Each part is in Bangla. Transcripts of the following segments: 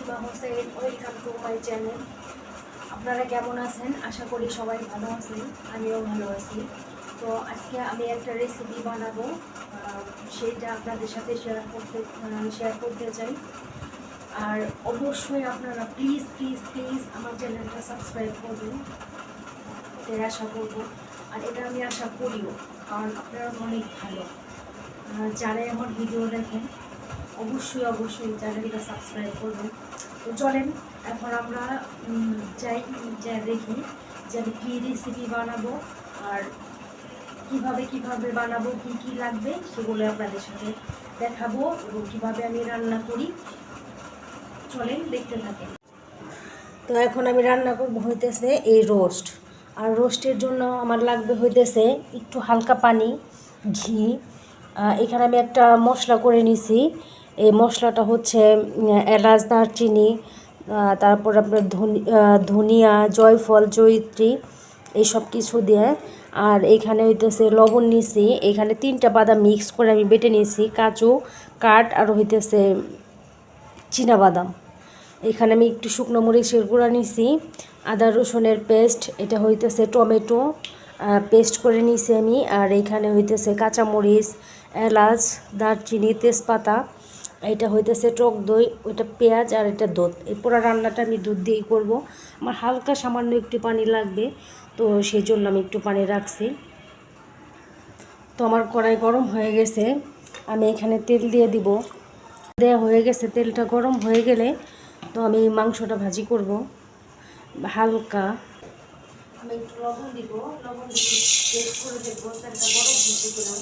Fatima Hossain, welcome to my channel. আপনারা কেমন আছেন? আশা করি সবাই ভালো আছেন, আমিও ভালো আছি। তো আজকে আমি একটা রেসিপি বানাবো, সেটা আপনাদের সাথে শেয়ার করতে চাই। আর অবশ্যই আপনারা প্লিজ প্লিজ প্লিজ আমার চ্যানেলটা সাবস্ক্রাইব করবেন, এটাই আশা করবো। আর এটা আমি আশা করিও, কারণ আপনারা অনেক ভালো। যারাই আমার ভিডিও দেখেন অবশ্যই চ্যানেলটা সাবস্ক্রাইব করবেন। তো চলেন এখন আমরা যাই, যা দেখি যে আমি কী রেসিপি বানাবো আর কিভাবে বানাবো, কি লাগবে সেগুলো আপনাদের সাথে দেখাবো এবং কীভাবে আমি রান্না করি। চলেন দেখতে থাকেন। তো এখন আমি রান্না করবো হইতেছে এই রোস্ট। আর রোস্টের জন্য আমার লাগবে হইতেছে একটু হালকা পানি, ঘি। এখানে আমি একটা মশলা করে নিছি। এই মশলাটা হচ্ছে এলাচ, দারচিনি, তারপর আপনার ধনিয়া, জয়ফল, জয়িত্রী, এইসব কিছু দিয়ে। আর এইখানে হইতেছে লবণ নিছি। এখানে 3টা বাদাম মিক্স করে আমি বেটে নিয়েছি, কাজু, কাঠ আর হইতেছে বাদাম। এখানে আমি একটু শুকনো মরিচের গুঁড়া নিছি, আদা রসুনের পেস্ট, এটা হইতেছে টমেটো পেস্ট করে নিছি আমি। আর এইখানে হইতেছে কাঁচামরিচ, এলাচ, দারচিনি, তেজপাতা, এটা হইতেছে টক দই, ওইটা পেঁয়াজ, আর এটা দুধ। এই পুরো রান্নাটা আমি দুধ দিয়েই করব। আমার হালকা সামান্য একটু পানি লাগবে, তো সেই জন্য আমি একটু পানি রাখছি। তো আমার কড়াই গরম হয়ে গেছে, আমি এখানে তেল দিয়ে দিব। দেওয়া হয়ে গেছে, তেলটা গরম হয়ে গেলে তো আমি মাংসটা ভাজি করব হালকা। আমি একটু লবণ দিব, লবণ দিয়ে টেস্ট করে দেখবো তেলটা গরম হয়েছে কিনা।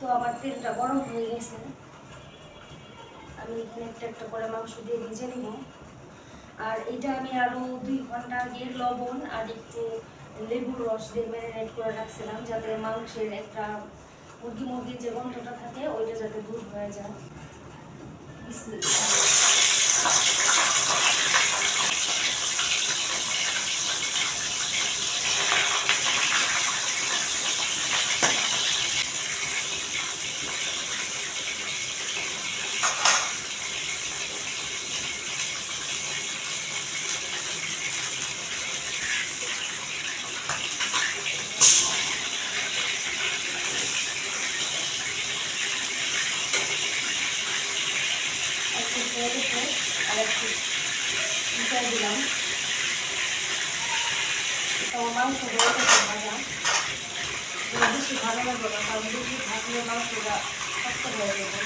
তো আমার তেলটা গরম হয়ে গেছে, আমি এখানে একটা করে মাংস দিয়ে ভেজে নিব। আর এটা আমি আরও 2 ঘন্টা আগে লবণ আর একটু লেবুর রস দিয়ে ম্যারিনেট করে রাখছিলাম, যাতে মাংসের একটা মুরগির যে গন্ধটা থাকে ওইটা যাতে দূর হয়ে যায়। আর একটু মিশাই দিলাম। তো মাংস হয়ে গেছে ভাজা, বেশি ভালো লাগবে না, কারণ বেশি ভাজলে মাংসটা শক্ত হয়ে যাবে।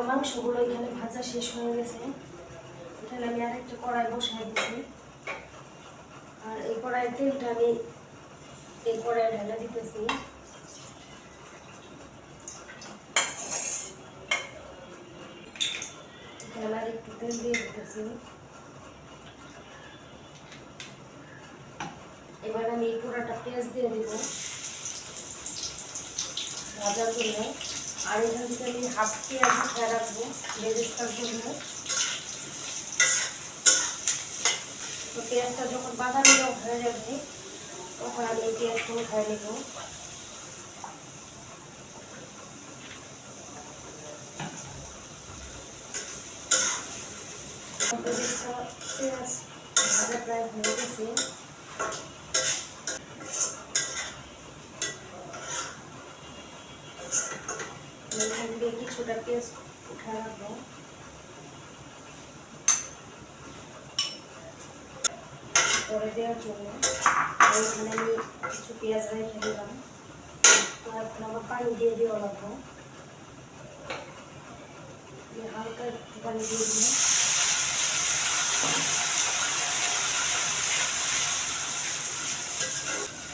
মাংসগুলো এখানে ভাজা শেষ হয়ে গেছে। এখানে আমি আরেকটা কড়াই বসাই দিচ্ছি। আর এই কড়াইয়ের তেলটা আমি এই কড়াইয়ে ঢেলে দিতেছি। এখানে আর একটু তেল দিয়ে দিতেছি। এবার আমি এই পুরাটা পেঁয়াজ দিয়ে দিব ভাজার জন্য। আর এখান থেকে আমি হাফ পেঁয়াজ উঠায় রাখবো বেরেস্তার জন্য। তো পেঁয়াজটা যখন বাদামি রং হয়ে যাবে তখন আমি এই পেঁয়াজটা উঠায় নেব। পেঁয়াজ ভাজা প্রায় হয়ে গেছে। এখান থেকে কিছুটা পেঁয়াজ উঠায় রাখবো। পরে দেওয়ার জন্য এখানে আমি কিছু পেঁয়াজ রেখে দিলাম। তো এখন আমার পানি দিয়ে দেওয়া লাগবো, হালকা একটু পানি দিয়ে দিলাম।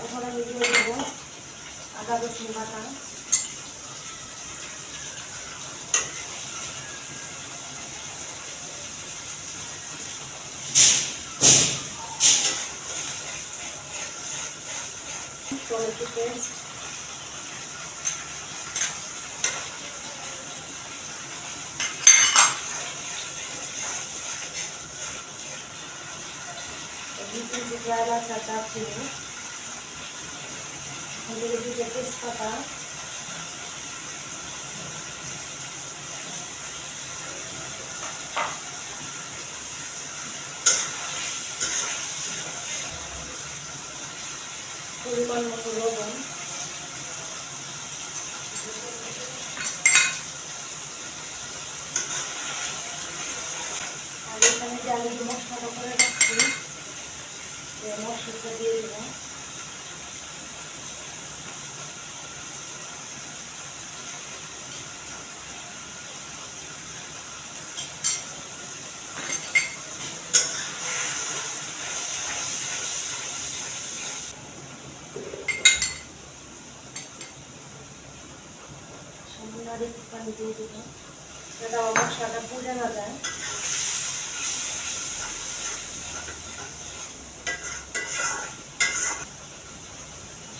এখন আমি দিয়ে দেবো আদা রসুন বাটা, টমেটো পেস্ট, এলাচ আর দারচিনি, থেকে দুটো তেজপাতা, পরিমাণ মতো লবণ, আর এখানে যে আমি যে মশলাটা করে রাখছি মশলাটা দিয়ে দেবো। সামান্য আর একটু পানি দিয়ে দেবো যাতে আমার মশলাটা পুড়ে না যায়।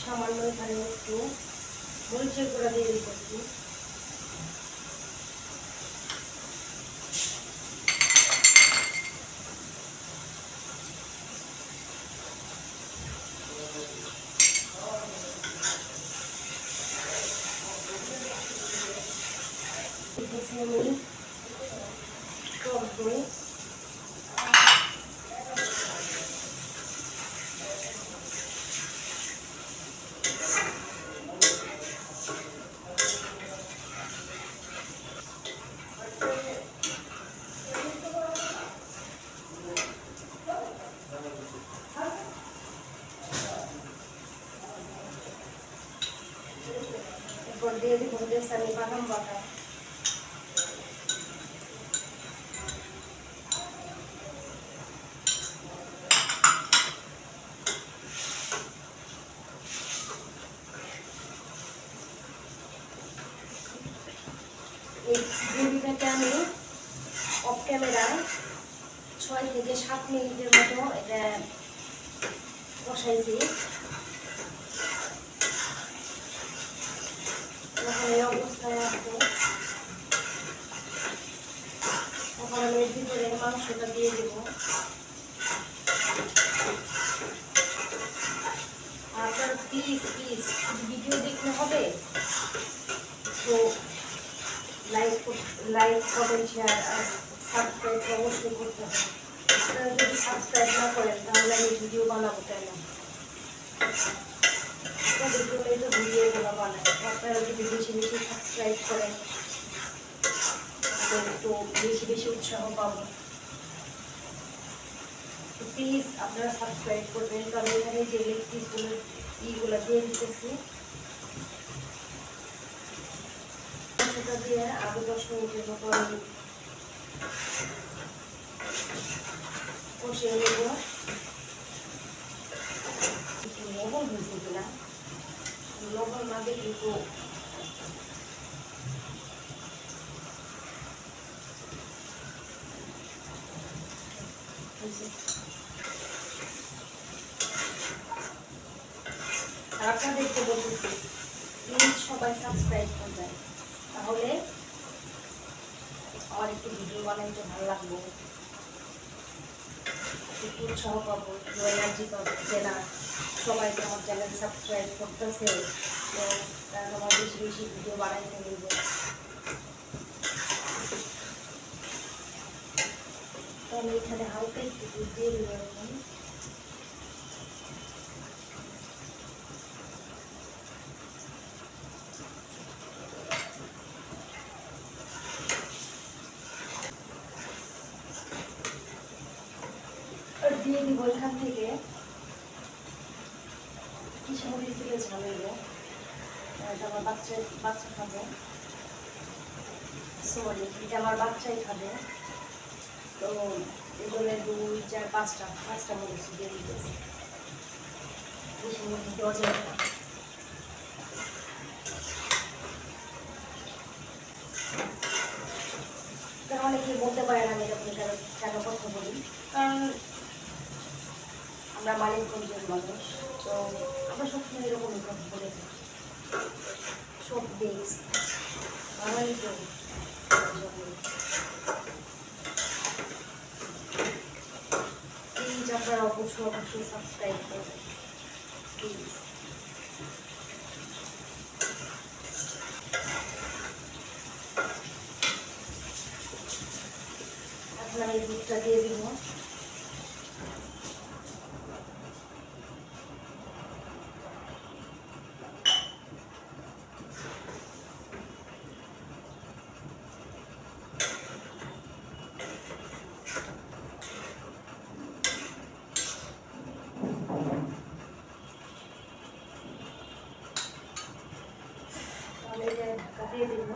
সামান্য এখানে একটু মরিচের গুঁড়া দিয়ে দিচ্ছি। আমি টক দই, এরপর দিয়ে দিব আমি বাদাম বাটা, এই গ্রেভিটাকে আমি অফ ক্যামেরায় 6 থেকে 7 মিনিটের মতো এটা কষাইছি। এখন এই অবস্থায় আছে, এখন আমি এর ভিতরে মাংসটা দিয়ে দেবো। আপনার প্লিজ ভিডিও দেখতে হবে তো লাইক কমেন্ট শেয়ার আর সাবস্ক্রাইব অবশ্যই করতে হবে। আপনারা যদি সাবস্ক্রাইব না করেন তাহলে আমি ভিডিও বানাবো কেন? আপনাদের জন্যই তো ভিডিওগুলো বানাই। আপনারা যদি বেশি বেশি সাবস্ক্রাইব করেন তো বেশি বেশি উৎসাহ পাবো। প্লিজ আপনারা সাবস্ক্রাইব করবেন। তো আমি এখানে যে লেগ পিসগুলো ইগুলো দিয়ে দিতেছি, সেটা দিয়ে আরো 10 মিনিটের মতো আমি কষিয়ে নেব। একটু লবণ হয়েছে কিনা, লবণ না দিয়ে কিন্তু আর আপনাদেরকে বলতেছি প্লিজ সবাই সাবস্ক্রাইব করবেন, তাহলে আমার একটু ভিডিও বানাইতে ভালো লাগবে, একটু উৎসাহ পাবো, একটু এনার্জি পাবো যে না সবাই তো আমার চ্যানেল সাবস্ক্রাইব করতেছে, তো তারা আমার বেশি বেশি ভিডিও বানাইতে নেব। তো আমি এখানে হালকা একটু দুধ দিয়ে দেবো। দিয়ে দিব এখান থেকে কিছু মরিচ দিয়ে ঝাল নেব, আমার বাচ্চা খাবে, সরি এটা আমার বাচ্চাই খাবে, তো এগুলো 2, 4, 5টা মরিচ দিয়ে দিতেছি। বেশি মরিচ দেওয়া যাবে না। অনেকে বলতে পারেন আমি এরকম কেন কথা বলি, কারণ আমরা মানিকগঞ্জের মানুষ, তো আমরা সবসময় এরকমই কথা বলে থাকি। সব দেশ বাঙালি তো প্লিজ আপনারা অবশ্যই সাবস্ক্রাইব করবেন প্লিজ। দিয়ে দেব।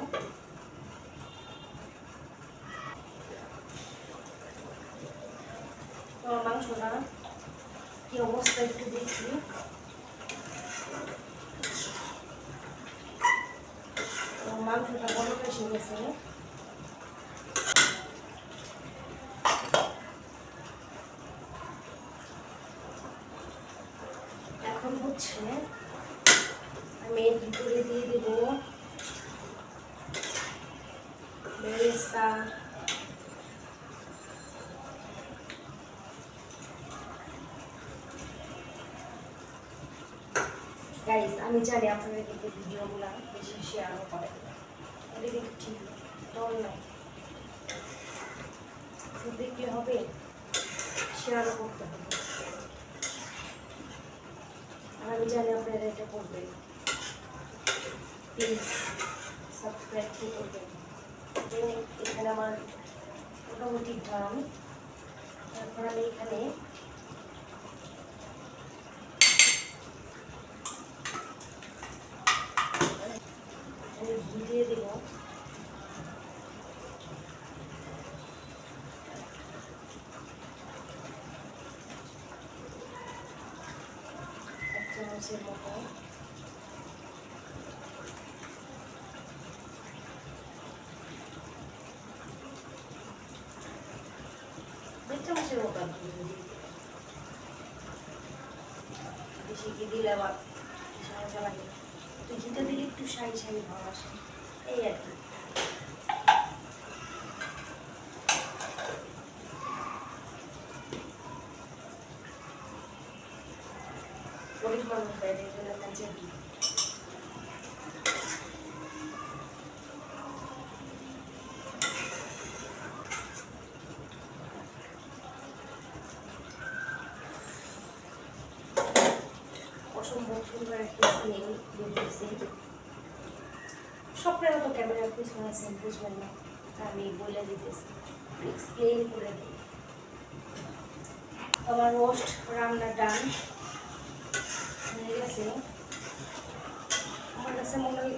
তো মাংসটা কি অবস্থা একটু দেখি। মাংসটা বড় এসে গেছে। এখন হচ্ছে আমি এর ভিতরে দিয়ে দেব বেরেস্তা, গাইস আমি জানি আপনারা কিন্তু ভিডিওগুলো বেশি শেয়ারও করেন, এটা কিন্তু ঠিক দল নাই, দেখলে হবে, শেয়ারও করতে হবে। আর আমি জানি আপনারা এটা করবেন, প্লিজ সাবস্ক্রাইব করবেন। তো এখানে আমার মোটামুটি দাম, তারপর আমি এখানে ঘি দিয়ে দেবো। এক চামচের মতো। দেড় চামচের মতো বেশি ঘি দিলে আবার সমস্যা লাগে। তো ঘিটা দিলে একটু সাই সাই ভাব আসে, এই আর কি। গরিব মানুষ বাইরে গেলে কাছে কি অসম্ভব সুন্দর একটা স্মেল বেরিয়েছে। সবটাই তো ক্যামেরার পিছনে আছেন, বুঝবেন না, আমি বলে দিতেছি, এক্সপ্লেন করে দিই। আমার রোস্ট রান্না ডান হয়ে গেছে। আমার কাছে মনে হয়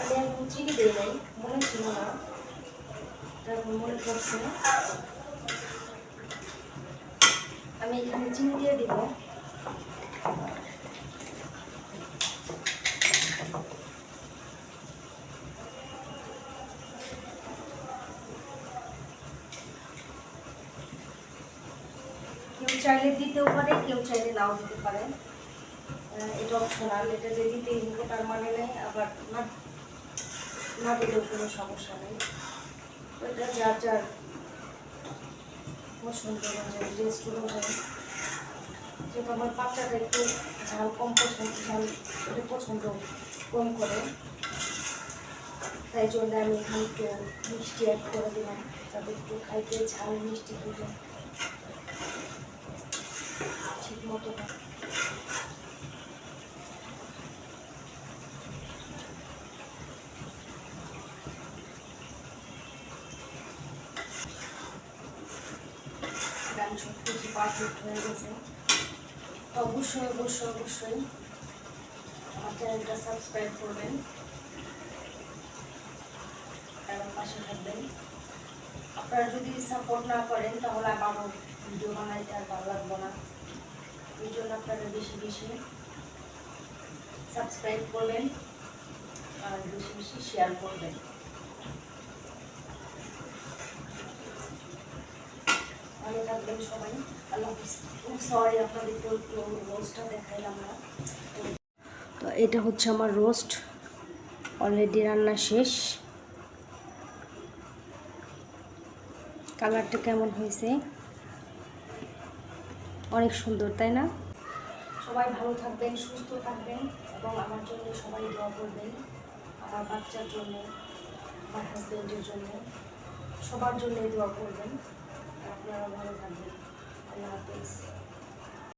আমি এখন চিনি দিয়ে নাই, মনে ছিল না, তারপর মনে পড়ছে। আমি এখানে চিনি দিয়ে দিব। কেউ চাইলে দিতেও পারে, কেউ চাইলে নাও দিতে পারে, এটা অপশনাল। এটা যে দিতেই হবে তার মানে নেই, আবার না দিলেও কোনো সমস্যা নেই। এটা যার যার পছন্দ অনুযায়ী, টেস্ট অনুযায়ী। যেহেতু আমার বাচ্চাটা একটু ঝাল কম পছন্দ, ঝাল এটা পছন্দ কম করে, তাই জন্য আমি এখানে একটু মিষ্টি অ্যাড করে দিলাম, যাতে একটু খাইতে ঝাল মিষ্টি দিলে ঠিক মতো হয়। গান সব কিছু পারফেক্ট হয়ে গেছে। অবশ্যই অবশ্যই অবশ্যই আমার চ্যানেলটা সাবস্ক্রাইব করবেন, এবং পাশে থাকবেন। আপনারা যদি সাপোর্ট না করেন তাহলে আমারও ভিডিও বানাইতে আর ভালো লাগবে না। এই জন্য আপনারা বেশি বেশি সাবস্ক্রাইব করবেন আর বেশি বেশি শেয়ার করবেন। ভালো থাকবেন সবাই, আল্লাহ হাফেজ। সরি আপনাদেরকে একটু রোস্টটা দেখাইলাম না। তো এটা হচ্ছে আমার রোস্ট, অলরেডি রান্না শেষ। কালারটা কেমন হয়েছে, অনেক সুন্দর, তাই না? সবাই ভালো থাকবেন, সুস্থ থাকবেন, এবং আমার জন্য সবাই দোয়া করবেন, আমার বাচ্চার জন্য, আমার হাজব্যান্ডের জন্য, সবার জন্যই দোয়া করবেন।